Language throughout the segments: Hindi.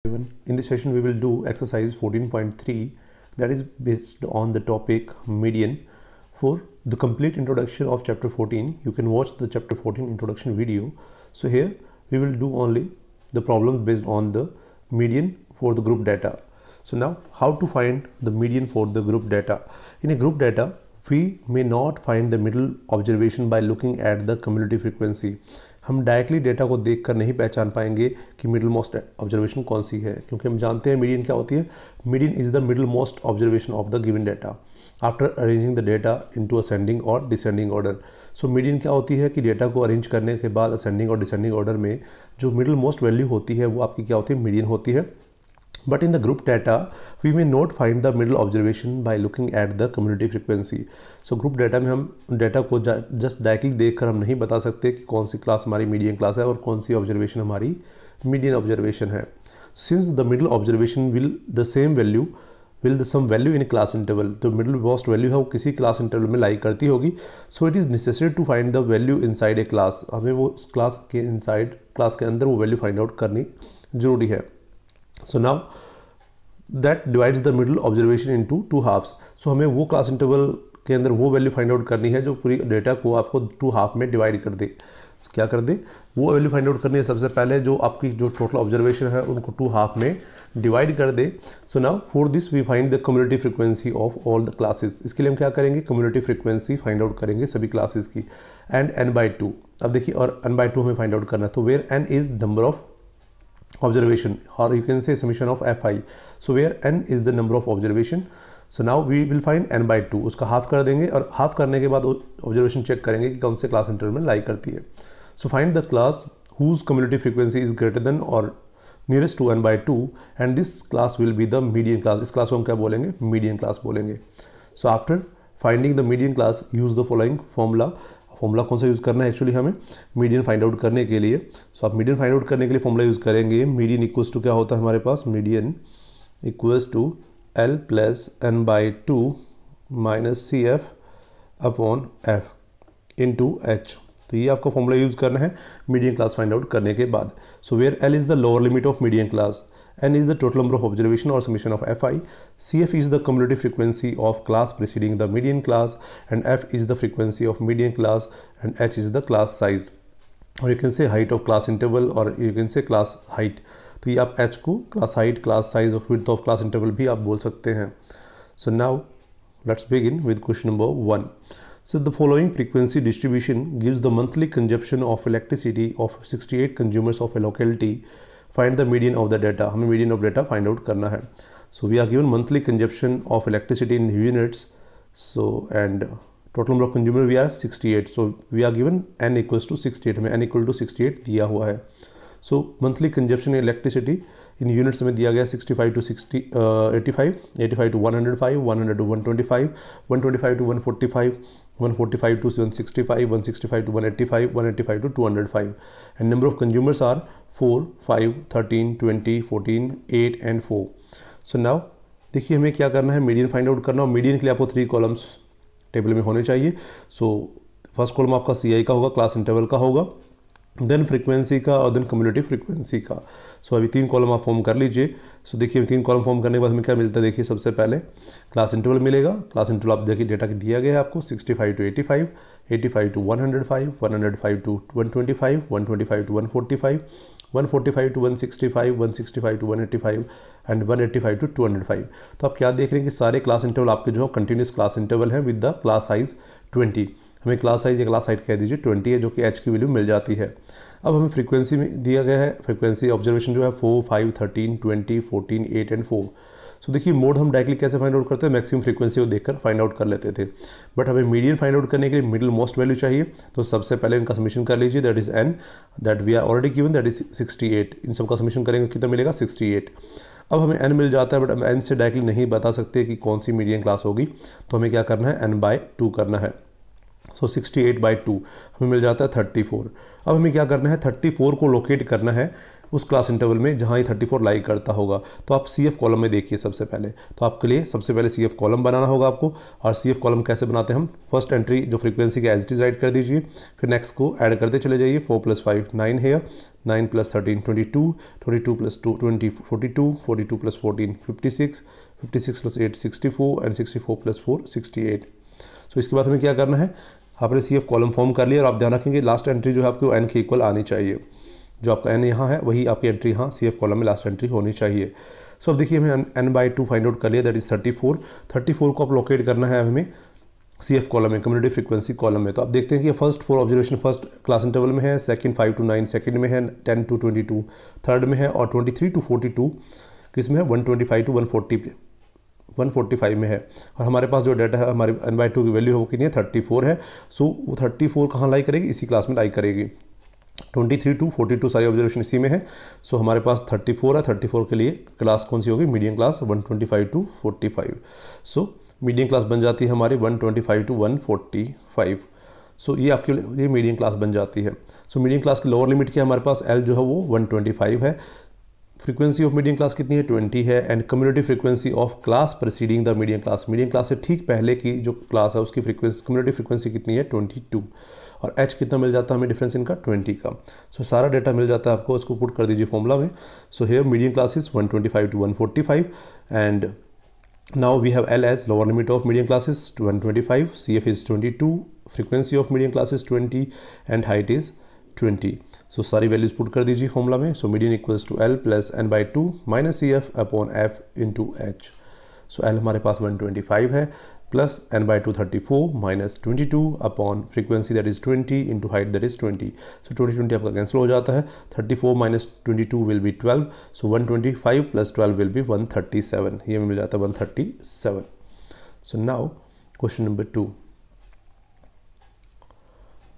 everyone. In this session we will do exercise 14.3 that is based on the topic median. For the complete introduction of chapter 14 you can watch the chapter 14 introduction video. So here we will do only the problems based on the median for the group data. So now how to find the median for the group data. In a group data we may not find the middle observation by looking at the cumulative frequency. हम डायरेक्टली डेटा को देखकर नहीं पहचान पाएंगे कि मिडिल मोस्ट ऑब्जर्वेशन कौन सी है, क्योंकि हम जानते हैं मीडियन क्या होती है. Median is the middle most observation of the given data after arranging the data into ascending और डिसेंडिंग ऑर्डर. सो मीडियन क्या होती है कि डेटा को अरेंज करने के बाद असेंडिंग और डिसेंडिंग ऑर्डर में जो मिडिल मोस्ट वैल्यू होती है वो आपकी क्या होती है, मीडियन होती है. But in the group data, we may not find the middle observation by looking at the cumulative frequency. So group data में हम डेटा को जस्ट डायरेक्टली देखकर हम नहीं बता सकते कि कौन सी क्लास हमारी मीडियन क्लास है और कौन सी ऑब्जर्वेशन हमारी मीडियन ऑब्जर्वेशन है. Since the middle observation will the same value will the some value in a class interval, तो middle most value है वो किसी क्लास इंटरवल में लाई करती होगी. So it is necessary to find the value inside a class. हमें वो क्लास के इनसाइड क्लास के अंदर वो वैल्यू फाइंड आउट करनी जरूरी है. So now that divides the middle observation into two halves. So हमें वो क्लास इंटरवल के अंदर वो वैल्यू फाइंड आउट करनी है जो पूरी डेटा को आपको टू हाफ में डिवाइड कर दे. क्या कर दे, वो वैल्यू फाइंड आउट करनी है सबसे पहले जो आपकी जो टोटल ऑब्जर्वेशन है उनको टू हाफ में डिवाइड कर दे. So now for this we find the cumulative frequency of all the classes. इसके लिए हम क्या करेंगे, क्युमुलेटिव फ्रीक्वेंसी फाइंड आउट करेंगे सभी क्लासेस की. And n/2. अब देखिए और n/2 हमें फाइंड आउट करना है. तो where n is number of observation, or you can say summation of fi. So where n is the number of observation, so now we will find n/2. उसका हाफ कर देंगे और हाफ करने के बाद ऑब्जर्वेशन चेक करेंगे कि कौन से क्लास इंटरवल में लाई करती है. So find the class whose cumulative frequency is greater than or nearest to n/2 and this class will be the median class. इस क्लास को हम क्या बोलेंगे, मीडियन क्लास बोलेंगे. So after finding the median class use the following formula. Formula कौन सा यूज़ करना है एक्चुअली हमें मीडियन फाइंड आउट करने के लिए. सो आप मीडियन फाइंड आउट करने के लिए फॉर्मूला यूज़ करेंगे. मीडियन इक्वल्स टू क्या होता है हमारे पास, median equals to L plus n/2 minus CF upon F into H. तो ये आपका फॉर्मूला यूज़ करना है मीडियन क्लास फाइंड आउट करने के बाद. So where L is the lower limit of median class, n is the total number of observation or summation of fi, cf is the cumulative frequency of class preceding the median class, and f is the frequency of median class, and h is the class size, or you can say height of class interval, or you can say class height. तो ये आप h को class height, class size और width of class interval भी आप बोल सकते हैं. So now let's begin with question number 1. So the following frequency distribution gives the monthly consumption of electricity of 68 consumers of a locality. Find the median of the data. हमें median of data find out करना है. So we are given monthly consumption of electricity in units. So and total number of consumer we are 68. So we are given n equals to 68. हमें n equal to 68 दिया हुआ है. So monthly consumption electricity in units में दिया गया 65 to 85, 85 to 105, 100 to 125, 125 to 145, 145 to 165, 165 to 185, 185 to 205. And number of consumers are 4, 5, 13, 20, 14, 8 and 4. So now देखिए हमें क्या करना है, मीडियन फाइंड आउट करना. और मीडियन के लिए आपको 3 कॉलम्स टेबल में होने चाहिए. सो फर्स्ट कॉलम आपका CI का होगा, क्लास इंटरवल का होगा, देन फ्रीक्वेंसी का और देन क्युमुलेटिव फ्रीक्वेंसी का. सो अभी 3 कॉलम आप फॉर्म कर लीजिए. सो देखिए 3 कॉलम फॉर्म करने के बाद हमें क्या मिलता है, देखिए सबसे पहले क्लास इंटरवल मिलेगा. क्लास इंटरवल आप देखिए डेटा दिया गया है आपको 65 to 85, 85 to 105, 105 to 125, 125 to 145, 145 to 165, 165 to 185 and 185 to 205. तो आप क्या देख रहे हैं कि सारे क्लास इंटरवल आपके जो कंटिन्यूस क्लास इंटरवल है विद द क्लास साइज 20. हमें क्लास साइज या क्लास हाइट कह दीजिए 20 है, जो कि h की वैल्यू मिल जाती है. अब हमें फ्रीक्वेंसी में दिया गया है, फ्रीक्वेंसी ऑब्जर्वेशन जो है 4, 5, 13, 20, 14, 8 एंड 4. सो देखिए मोड हम डायरेक्टली कैसे फाइंड आउट करते हैं, मैक्सिमम फ्रीक्वेंसी को देखकर फाइंड आउट कर लेते थे. बट हमें मीडियन फाइंड आउट करने के लिए मिडिल मोस्ट वैल्यू चाहिए. तो सबसे पहले इनका समीशन कर लीजिए, that is n, that we are already given, that is 68. इन सबका समीशन करेंगे कितना मिलेगा, 68. अब हमें n मिल जाता है, बट हम n से डायरेक्टली नहीं बता सकते कि कौन सी मीडियन क्लास होगी. तो हमें क्या करना है, n/2 करना है. सो 68/2 हमें मिल जाता है 34. अब हमें क्या करना है, 34 को लोकेट करना है उस क्लास इंटरवल में जहाँ ये 34 लाई करता होगा। तो आप CF कॉलम में देखिए सबसे पहले, तो आपके लिए सबसे पहले CF कॉलम बनाना होगा आपको। और CF कॉलम कैसे बनाते हैं हम, फर्स्ट एंट्री जो फ्रीक्वेंसी का एज इट इज राइट कर दीजिए, फिर नेक्स्ट को ऐड करते चले जाइए। 4 + 5 9 है, 9 + 13 22, 22 + 2 20 42, 42 + 14 56, 56 + 8 64 एंड 64 + 4 68। सो इसके बाद हमें क्या करना है, आपने CF कॉलम फॉर्म कर लिया और आप ध्यान रखेंगे लास्ट एंट्री जो है आपको n के इक्वल आनी चाहिए। जो आपका n यहाँ है वही आपकी एंट्री यहाँ CF कॉलम में लास्ट एंट्री होनी चाहिए। सो अब देखिए हमें n/2 फाइंड आउट कर लिया, दैट इज 34। 34 को आप लोकेट करना है हमें CF कॉलम में, कम्युनिटी फ्रीक्वेंसी कॉलम में। तो आप देखते हैं कि first 4 observation first class interval में है, सेकंड 5 to 9 सेकंड में है, 10 to 22 थर्ड में है, और 23 to 42 किस में है, 125 to 145 में है। और हमारे पास जो डाटा है हमारे n/2 की वैल्यू है वो कितनी है, 34 है। सो वो 34 कहाँ लाई करेगी, इसी क्लास में लाई करेगी। 23 to 42 सारी ऑब्जर्वेशन इसी में है। सो हमारे पास 34 है, 34 के लिए क्लास कौन सी होगी, medium class 125 to 45। So medium class बन जाती है हमारी 125 to 145। सो ये आपके लिए मीडियम क्लास बन जाती है। सो मीडियम क्लास की लोअर लिमिट क्या है हमारे पास, L जो है वो 125 है। फ्रीक्वेंसी ऑफ मीडियम क्लास कितनी है, 20 है। And community frequency of class preceding the medium class, medium class से ठीक पहले की जो क्लास है उसकी फ्रीक्वेंसी कम्युनिटी फ्रीक्वेंसी कितनी है, 22। और H कितना मिल जाता है हमें डिफरेंस इनका, 20 का। सो सारा डाटा मिल जाता है आपको, इसको पुट कर दीजिए फॉर्मूला में। So here medium class is 125 to 145 and now we have L as lower limit of medium class is 125, CF is 22, frequency of medium class is 20 and height is 20। so सारी वैल्यूज पुट कर दीजिए फॉर्मूला में। so median equals to L plus n/2 minus CF upon F into H। so L हमारे पास 125 है, plus n/2 34 minus 22 upon frequency that is 20 into height that is 20। so 20 आपका कैंसिल हो जाता है, 34 minus 22 will be 12, so 125 plus 12 will be 137, ये मिल जाता है 137। so now question number 2,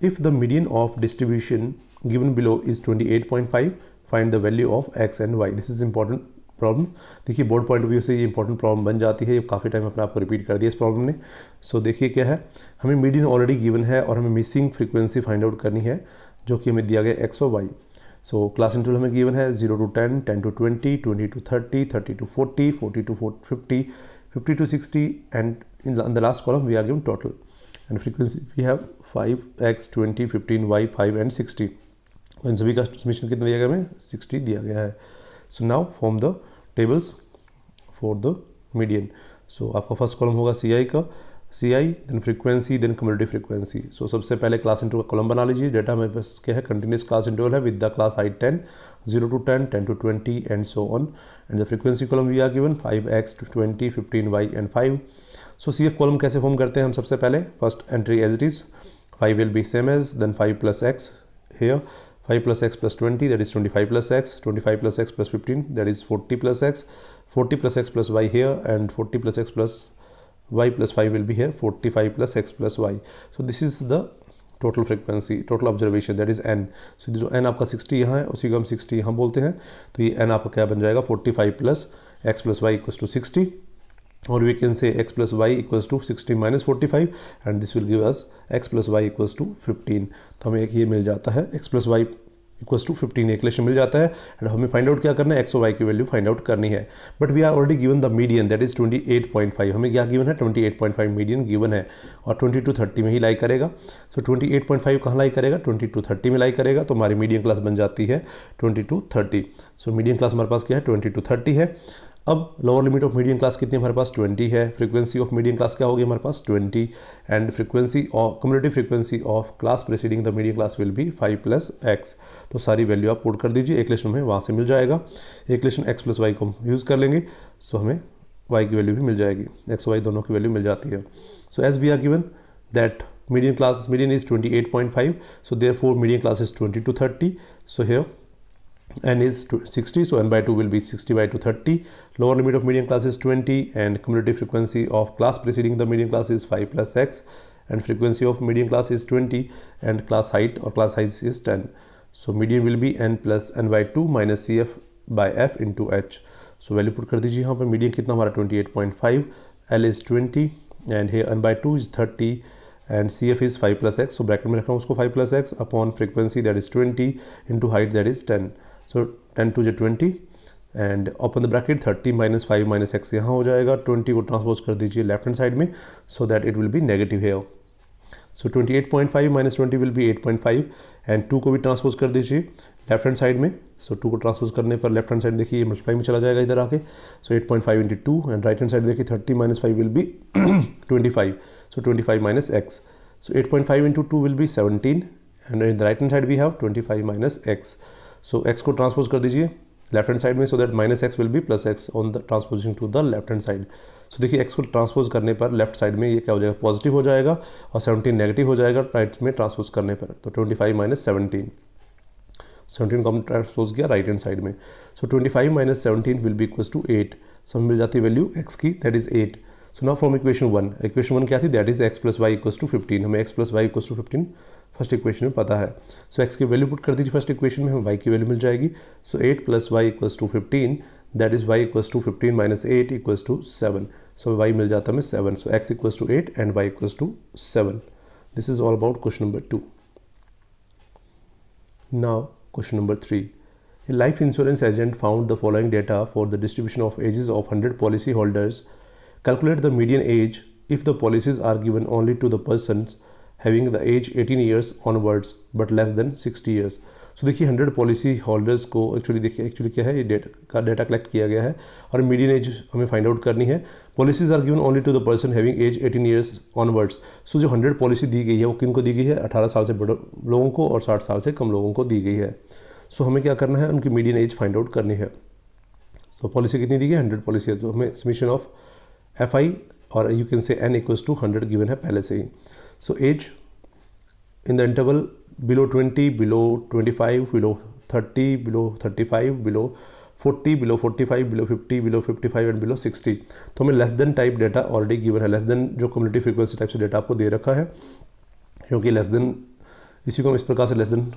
if the median of distribution given below is 28.5, find the value of x and y। this is important problem. देखिए बोर्ड पॉइंट ऑफ व्यू से ये इंपॉर्टेंट प्रॉब्लम बन जाती है, ये काफ़ी टाइम अपने आपको रिपीट कर दिया इस प्रॉब्लम ने। सो देखिए क्या है, हमें मीडियन ऑलरेडी गिवन है और हमें मिसिंग फ्रीक्वेंसी फाइंड आउट करनी है जो कि हमें दिया गया x और y। सो क्लास इंटरवल हमें गिवन है 0 to 10, 10 to 20, 20 to 30, 30 to 40, 40 to 50, 50 to 60 and in the last column we are given total and frequency we have 5, x, 20, 15, y, 5 and 60। इन सभी का समीशन कितना दिया गया हमें, 60 दिया गया है। So now form the tables for the median. So आपका फर्स्ट कॉलम होगा CI का, CI then frequency then community frequency. So सबसे पहले क्लास इंटरवल का कॉलम बना लीजिए। डाटा हमारे पास क्या है, कंटिन्यूस क्लास इंटरवल है with the class height 10, 0 to 10, 10 to 20 and so on. And the frequency column we are given 5x, 20, 15, y and 5। So CF column कैसे फॉर्म करते हैं हम, सबसे पहले first entry as it is, 5 will be same as, then 5 plus x here, 5 plus x plus 20 that is 25 plus x, 25 plus x plus 15 that is 40 plus x, 40 plus x plus y here and 40 plus x plus y plus 5 will be here, 45 plus x plus y। so this is the total frequency, total observation that is n। so जो n आपका 60 यहाँ है उसी को हम 60 यहाँ बोलते हैं। तो ये n आपका क्या बन जाएगा, 45 plus x plus y equals to 60 or we can say x plus y equals to 60 minus 45 and this will give us x plus y equals to 15। तो हमें एक ये मिल जाता है x plus y equals to 15 equation मिल जाता है। एंड हमें फाइंड आउट क्या करना है, x और y की वैल्यू फाइंड आउट करनी है। But we are already given the median that is 28.5। हमें क्या गिवन है, 28.5 मीडियन गिवन है और 20 to 30 में ही लाई करेगा। सो 28.5 कहाँ लाई करेगा, 20 to 30 में लाई करेगा। तो हमारी मीडियम क्लास बन जाती है 20 to 30। सो मीडियम क्लास हमारे पास क्या है, 20 to 30 है। अब lower limit of medium class कितनी हमारे पास, 20 है। फ्रीक्वेंसी ऑफ मीडियम क्लास क्या होगी हमारे पास, 20 and frequency of community frequency of class preceding the medium class will B 5 plus x। तो सारी वैल्यू आप पुट कर दीजिए, इक्वेशन हमें वहाँ से मिल जाएगा। इक्वेशन x plus y को हम यूज़ कर लेंगे, सो हमें y की वैल्यू भी मिल जाएगी, x y दोनों की वैल्यू मिल जाती है। So as we are given that median is 28.5, so therefore median class is 20 to 30। so here n is 60, so n/2 will be 60 by 230. Lower limit of median class is 20 and cumulative frequency of class preceding the median class is 5 plus x and frequency of median class is 20 and class height or class size is 10. So median will be n plus n/2 minus CF by f into h। so value put कर दीजिए यहाँ पर। median कितना हमारा 28.5, L is 20 and here n/2 is 30 and CF is 5 plus x। so bracket में रख रहा हूँ उसको 5 plus x upon frequency that is 20 into height that is 10। so 10 to 20 and open the bracket 30 minus 5 minus x यहाँ हो जाएगा, 20 को ट्रांसपोज कर दीजिए लेफ्ट हैंड साइड में so that it will be negative here. So 28.5 minus 20 will be 8.5 and 2 को भी ट्रांसपोज कर दीजिए लेफ्ट हैंड साइड में. सो 2 को ट्रांसपोज करने पर लेफ्ट हैंड साइड देखिए मल्टीप्लाई में चला जाएगा इधर आके. So 8.5 into 2 and right hand side देखिए 30 minus 5 will be 25. So 25 minus x. So 8.5 into 2 will be 17 and in the right hand side we have 25 minus x. So x को ट्रांसपोज कर दीजिए लेफ्ट हैंड साइड में so that minus x will be plus x on the transposing to the left hand side. So देखिए एक्स को ट्रांसपोज करने पर लेफ्ट साइड में ये क्या हो जाएगा, पॉजिटिव हो जाएगा और 17 नेगेटिव हो जाएगा राइट में ट्रांसपोज करने पर. तो 25 माइनस 17 को हमने ट्रांसपोज किया राइट हैंड साइड में. So 25 minus 17 will be equals to 8. So हमें मिल जाती है वैल्यू एक्स की, that is 8. So now from equation 1 क्या थी, that is x plus y equals to 15. हमें x plus y equals to 15 first equation में पता है. सो एक्स की वैल्यू पुट कर दीजिए फर्स्ट इक्वेशन में, हमें वाई की वैल्यू मिल जाएगी. So 8 plus y equals to 15, that is y equals to 15 minus 8 equals to 7. So y मिल जाता है हमें 7. So x equals to 8 and y equals to 7. This is all about question number 2. Now question number 3. A life insurance agent found the following data for the distribution of ages of 100 policy holders. Calculate the median age if the policies are given only to the persons having the age 18 years onwards but less than 60 years. So देखिए 100 पॉलिसी होल्डर्स को एक्चुअली क्या है, ये डेटा कलेक्ट किया गया है और मीडियन एज हमें फाइंड आउट करनी है. Policies are given only to the person having age 18 years onwards. So जो 100 पॉलिसी दी गई है वो किन को दी गई है, 18 साल से बड़े लोगों को और 60 साल से कम लोगों को दी गई है. सो हमें क्या करना है, उनकी मीडियन एज फाइंड आउट करनी है. सो पॉलिसी कितनी दी गई है, 100 पॉलिसी है, तो हमें समीशन ऑफ एफ आई और you can say N equals to 100 given है पहले से ही. So age in the interval below 20, below 25, below 30, below 35, below 40, below 45, below 50, below 55 and below 60. तो हमें less than type data already given है. लेस देन जो कम्युनिटी फ्रीक्वेंसी टाइप से डेटा आपको दे रखा है, क्योंकि लेस देन इसी को हम इस प्रकार से less than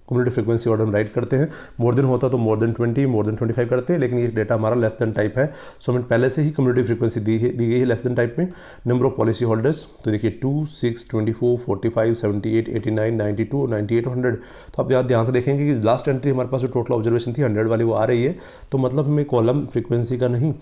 community frequency order में राइट करते हैं. मोर देन होता तो मोर देन 20, मोर देन 25 करते हैं, लेकिन ये डेटा हमारा लेस देन टाइप है. सो हमें पहले से ही कम्युनिटी फ्रीक्वेंसी दी गई है लेस देन टाइप में. नंबर ऑफ पॉलिसी होल्डर्स तो देखिए 2, 6, 24, 45, 78, 89, 92, 98 और 100. तो आप यहाँ ध्यान से देखेंगे कि लास्ट एंट्री हमारे पास जो टोटल ऑब्जर्वेशन थी 100 वाली वो आ रही है. तो मतलब हमें कॉलम फ्रीक्वेंसी का नहीं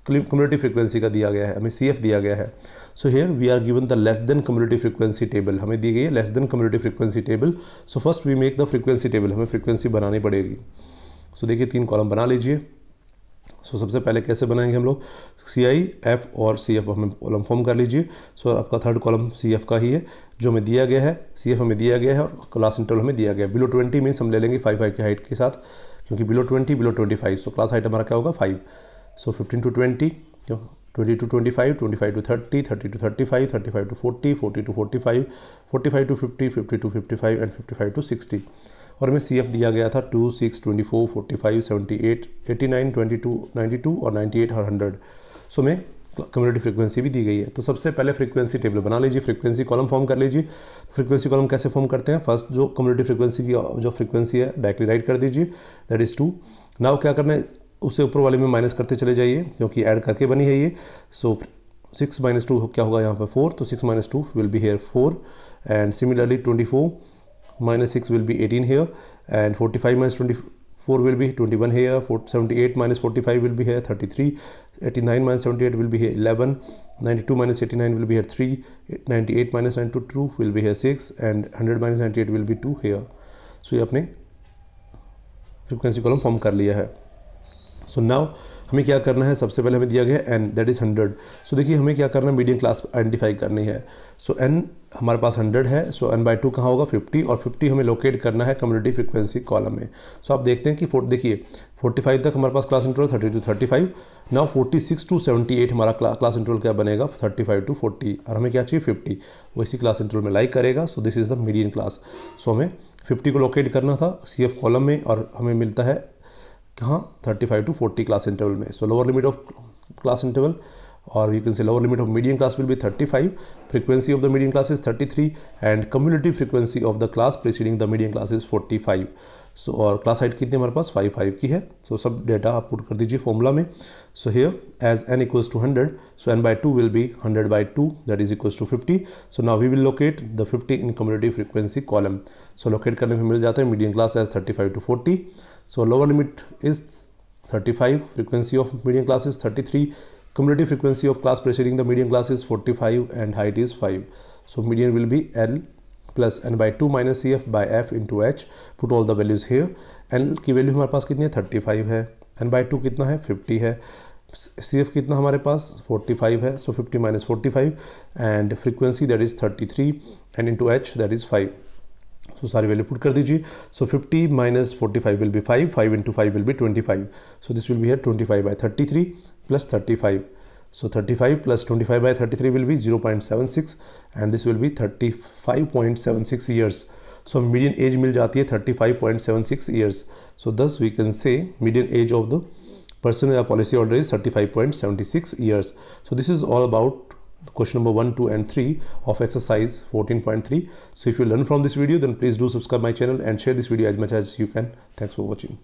कम्युनिटी फ्रीक्वेंसी का दिया गया है, हमें CF दिया गया है. So here we are given the less than community frequency table, हमें दी गई है less than community frequency table. So first we make the frequency table, हमें फ्रीक्वेंसी बनानी पड़ेगी. सो देखिए 3 कॉलम बना लीजिए. सो सबसे पहले कैसे बनाएंगे हम लोग, CI, F और CF हमें कॉलम फॉर्म कर लीजिए. सो आपका थर्ड कॉलम CF का ही है जो हमें दिया गया है. CF हमें दिया गया है और क्लास इंटरवल हमें दिया गया है. बिलो 20 मीन्स हम ले लेंगे 5 की हाइट के साथ, क्योंकि below 20, below 25. So class height हमारा क्या होगा 5. सो 15 to 20, 20 to 25, 25 to 30, 30 to 35, 35 to 40, 40 to 45, 45 to 50, 50 to 55 and 55 to 60. और हमें CF दिया गया था 2, 6, 24, 45, 78, 89, 22, 92 और 98 और 100. सो हमें कम्युनिटी फ्रीक्वेंसी भी दी गई है. तो सबसे पहले फ्रीक्वेंसी टेबल बना लीजिए, फ्रीक्वेंसी कॉलम फॉर्म कर लीजिए. फ्रीक्वेंसी कॉलम कैसे फॉर्म करते हैं, फर्स्ट जो कम्युनिटी फ्रीक्वेंसी की जो फ्रीक्वेंसी है डायरेक्टली राइट कर दीजिए, दैट इज़ 2. नाउ क्या करना है, उससे ऊपर वाले में माइनस करते चले जाइए क्योंकि ऐड करके बनी है ये. सो 6 माइनस 2 क्या होगा यहाँ पर 4, तो 6 minus 2 will be here 4 and similarly 24 minus 6 will be 18 here and 45 minus 24 will be 21 here. 78 minus 45 will be here 33, 89 minus 78 will be here 11, 92 minus 89 will be here 3, 98 minus 92 will be here 6 and 100 minus 98 will be 2 here. So ये अपने फ्रीक्वेंसी कॉलम फॉर्म कर लिया है. सो नाउ हमें क्या करना है, सबसे पहले हमें दिया गया है n, दैट इज़ 100. सो देखिए हमें क्या करना है, मीडियन क्लास आइडेंटिफाई करनी है. सो n हमारे पास 100 है. सो n/2 कहाँ होगा 50 और 50 हमें लोकेट करना है कम्युनिटी फ्रीक्वेंसी कॉलम में. सो आप देखते हैं कि देखिए 45 तक हमारे पास class interval 30 to 35. Now 46 to 78 हमारा क्लास इंटरवल क्या बनेगा 35 to 40 और हमें क्या चाहिए 50, वो इसी क्लास इंटरवल में लाइक करेगा. So this is the median class. So हमें 50 को लोकेट करना था CF कॉलम में और हमें मिलता है कहाँ 35 to 40 क्लास इंटरवल में. So lower limit of class interval और you can say lower limit of median class will be 35, frequency of the median class is 33 and cumulative frequency of the class preceding the median class is 45. So और क्लास हाइट कितनी हमारे पास 5 की है. सो सब डेटा आप पुट कर दीजिए फॉर्मूला में. So here as n equals to 100, so n/2 will be 100/2 that is equals to 50. So now we will locate the 50 in community frequency column. So locate करने में मिल जाता है median class as 35 to 40. So lower limit is 35, frequency of median class is 33, cumulative frequency of class preceding the median class is 45, and height is 5. So median will be L plus n by 2 minus CF by F into H. Put all the values here. N की वैल्यू हमारे पास कितनी है 35 है, n by 2 कितना है 50 है, CF कितना हमारे पास 45 है, so 50 minus 45, and frequency that is 33, and into H that is 5. So सारी वैल्यू पुट कर दीजिए. So 50 minus 45 will be 5, 5 into 5 will be 25. So this will be here 25 by 33 plus 35. So 35 plus 25 by 33 will be 0.76, and this will be 35.76 years. So median age मिल जाती है 35.76 years. So thus we can say median age of the person या policy holder is 35.76 years. So this is all about question number 1, 2 and 3 of exercise 14.3. So if you learn from this video, then please do subscribe my channel and share this video as much as you can. Thanks for watching.